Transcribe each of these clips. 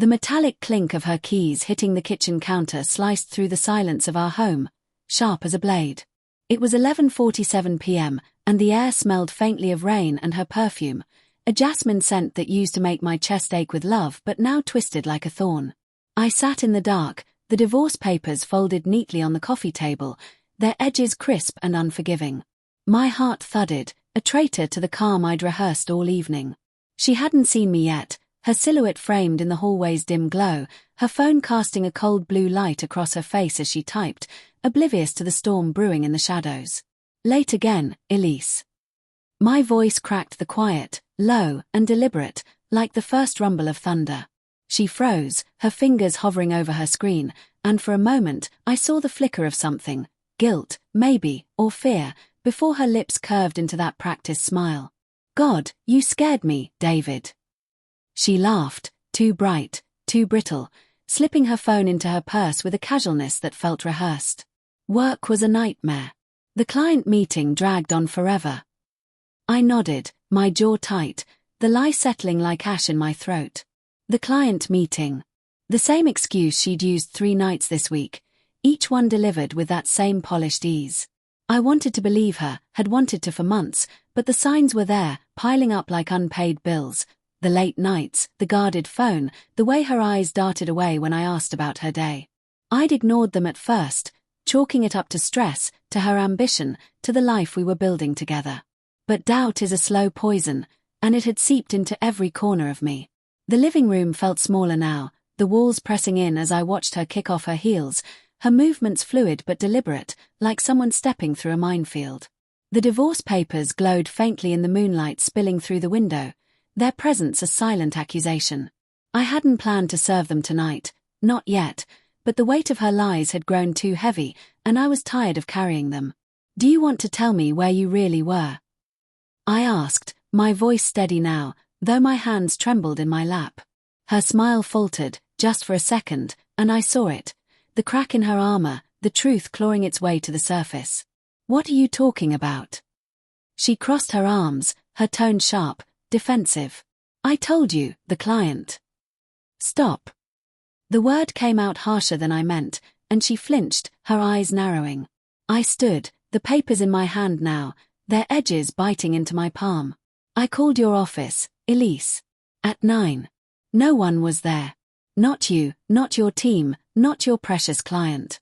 The metallic clink of her keys hitting the kitchen counter sliced through the silence of our home, sharp as a blade. It was 11:47 p.m., and the air smelled faintly of rain and her perfume, a jasmine scent that used to make my chest ache with love but now twisted like a thorn. I sat in the dark, the divorce papers folded neatly on the coffee table, their edges crisp and unforgiving. My heart thudded, a traitor to the calm I'd rehearsed all evening. She hadn't seen me yet, her silhouette framed in the hallway's dim glow, her phone casting a cold blue light across her face as she typed, oblivious to the storm brewing in the shadows. Late again, Elise. My voice cracked the quiet, low and deliberate, like the first rumble of thunder. She froze, her fingers hovering over her screen, and for a moment I saw the flicker of something, guilt, maybe, or fear, before her lips curved into that practiced smile. God, you scared me, David. She laughed, too bright, too brittle, slipping her phone into her purse with a casualness that felt rehearsed. Work was a nightmare. The client meeting dragged on forever. I nodded, my jaw tight, the lie settling like ash in my throat. The client meeting. The same excuse she'd used 3 nights this week, each one delivered with that same polished ease. I wanted to believe her, had wanted to for months, but the signs were there, piling up like unpaid bills. The late nights, the guarded phone, the way her eyes darted away when I asked about her day. I'd ignored them at first, chalking it up to stress, to her ambition, to the life we were building together. But doubt is a slow poison, and it had seeped into every corner of me. The living room felt smaller now, the walls pressing in as I watched her kick off her heels, her movements fluid but deliberate, like someone stepping through a minefield. The divorce papers glowed faintly in the moonlight spilling through the window, their presence a silent accusation. I hadn't planned to serve them tonight, not yet, but the weight of her lies had grown too heavy, and I was tired of carrying them. Do you want to tell me where you really were? I asked, my voice steady now, though my hands trembled in my lap. Her smile faltered, just for a second, and I saw it. The crack in her armor, the truth clawing its way to the surface. What are you talking about? She crossed her arms, her tone sharp, defensive. I told you, the client. Stop. The word came out harsher than I meant, and she flinched, her eyes narrowing. I stood, the papers in my hand now, their edges biting into my palm. I called your office, Elise. At 9. No one was there. Not you, not your team, not your precious client.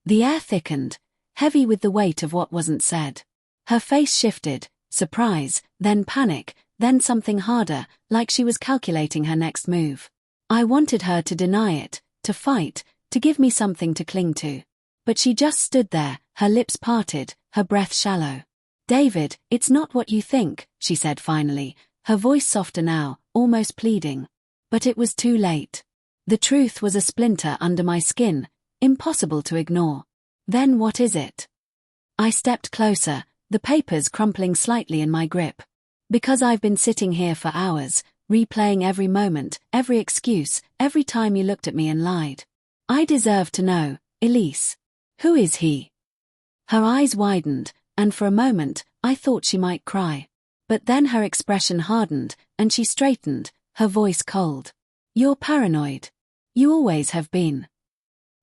The air thickened, heavy with the weight of what wasn't said. Her face shifted, surprise, then panic, then something harder, like she was calculating her next move. I wanted her to deny it, to fight, to give me something to cling to. But she just stood there, her lips parted, her breath shallow. David, it's not what you think, she said finally, her voice softer now, almost pleading. But it was too late. The truth was a splinter under my skin, impossible to ignore. Then what is it? I stepped closer, the papers crumpling slightly in my grip. Because I've been sitting here for hours, replaying every moment, every excuse, every time you looked at me and lied. I deserve to know, Elise. Who is he? Her eyes widened, and for a moment, I thought she might cry. But then her expression hardened, and she straightened, her voice cold. You're paranoid. You always have been.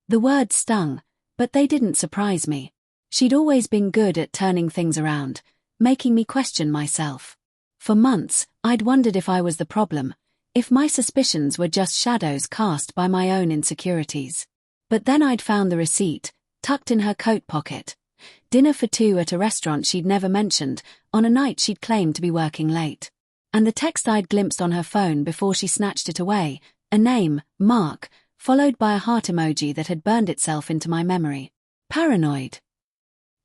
The words stung, but they didn't surprise me. She'd always been good at turning things around, making me question myself. For months, I'd wondered if I was the problem, if my suspicions were just shadows cast by my own insecurities. But then I'd found the receipt, tucked in her coat pocket. Dinner for 2 at a restaurant she'd never mentioned, on a night she'd claimed to be working late. And the text I'd glimpsed on her phone before she snatched it away, a name, Mark, followed by a heart emoji that had burned itself into my memory. Paranoid.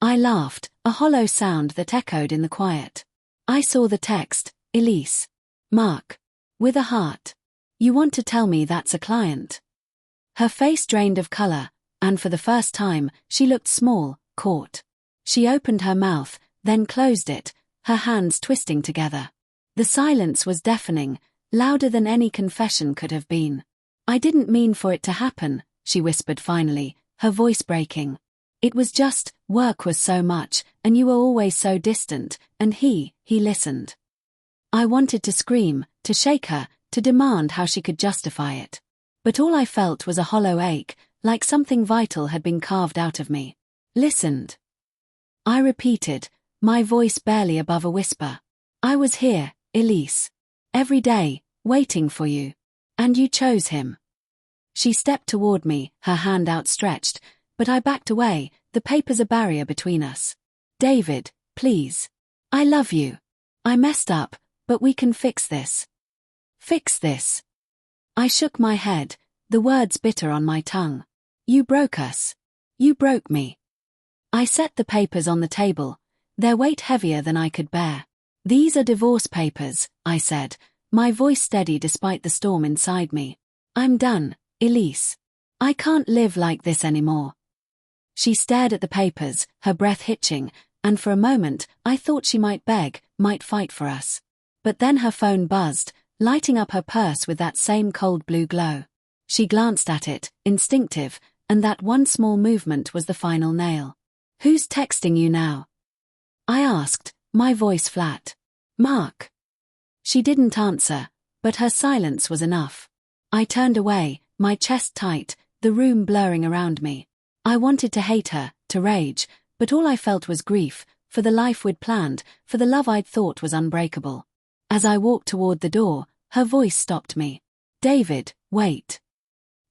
I laughed, a hollow sound that echoed in the quiet. I saw the text, Elise. Mark. With a heart. You want to tell me that's a client? Her face drained of color, and for the first time, she looked small, caught. She opened her mouth, then closed it, her hands twisting together. The silence was deafening, louder than any confession could have been. I didn't mean for it to happen, she whispered finally, her voice breaking. It was just, work was so much, and you were always so distant, and he listened. I wanted to scream, to shake her, to demand how she could justify it. But all I felt was a hollow ache, like something vital had been carved out of me. Listened. I repeated, my voice barely above a whisper. I was here, Elise. Every day, waiting for you. And you chose him. She stepped toward me, her hand outstretched, but I backed away, the papers a barrier between us. David, please. I love you. I messed up, but we can fix this. Fix this. I shook my head, the words bitter on my tongue. You broke us. You broke me. I set the papers on the table, their weight heavier than I could bear. These are divorce papers, I said, my voice steady despite the storm inside me. I'm done, Elise. I can't live like this anymore. She stared at the papers, her breath hitching, and for a moment I thought she might beg, might fight for us. But then her phone buzzed, lighting up her purse with that same cold blue glow. She glanced at it, instinctive, and that one small movement was the final nail. Who's texting you now? I asked, my voice flat. Mark. She didn't answer, but her silence was enough. I turned away, my chest tight, the room blurring around me. I wanted to hate her, to rage, but all I felt was grief, for the life we'd planned, for the love I'd thought was unbreakable. As I walked toward the door, her voice stopped me. David, wait.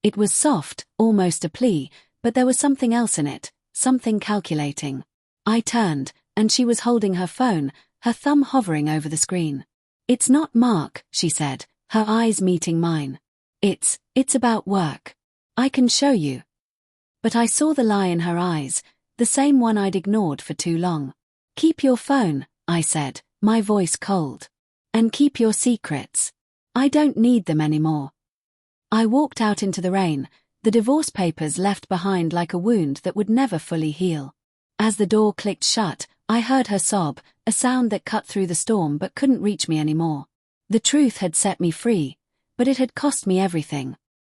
It was soft, almost a plea, but there was something else in it, something calculating. I turned, and she was holding her phone, her thumb hovering over the screen. It's not Mark, she said, her eyes meeting mine. It's about work. I can show you. But I saw the lie in her eyes, the same one I'd ignored for too long. Keep your phone, I said, my voice cold. And keep your secrets. I don't need them anymore. I walked out into the rain, the divorce papers left behind like a wound that would never fully heal. As the door clicked shut, I heard her sob, a sound that cut through the storm but couldn't reach me anymore. The truth had set me free, but it had cost me everything.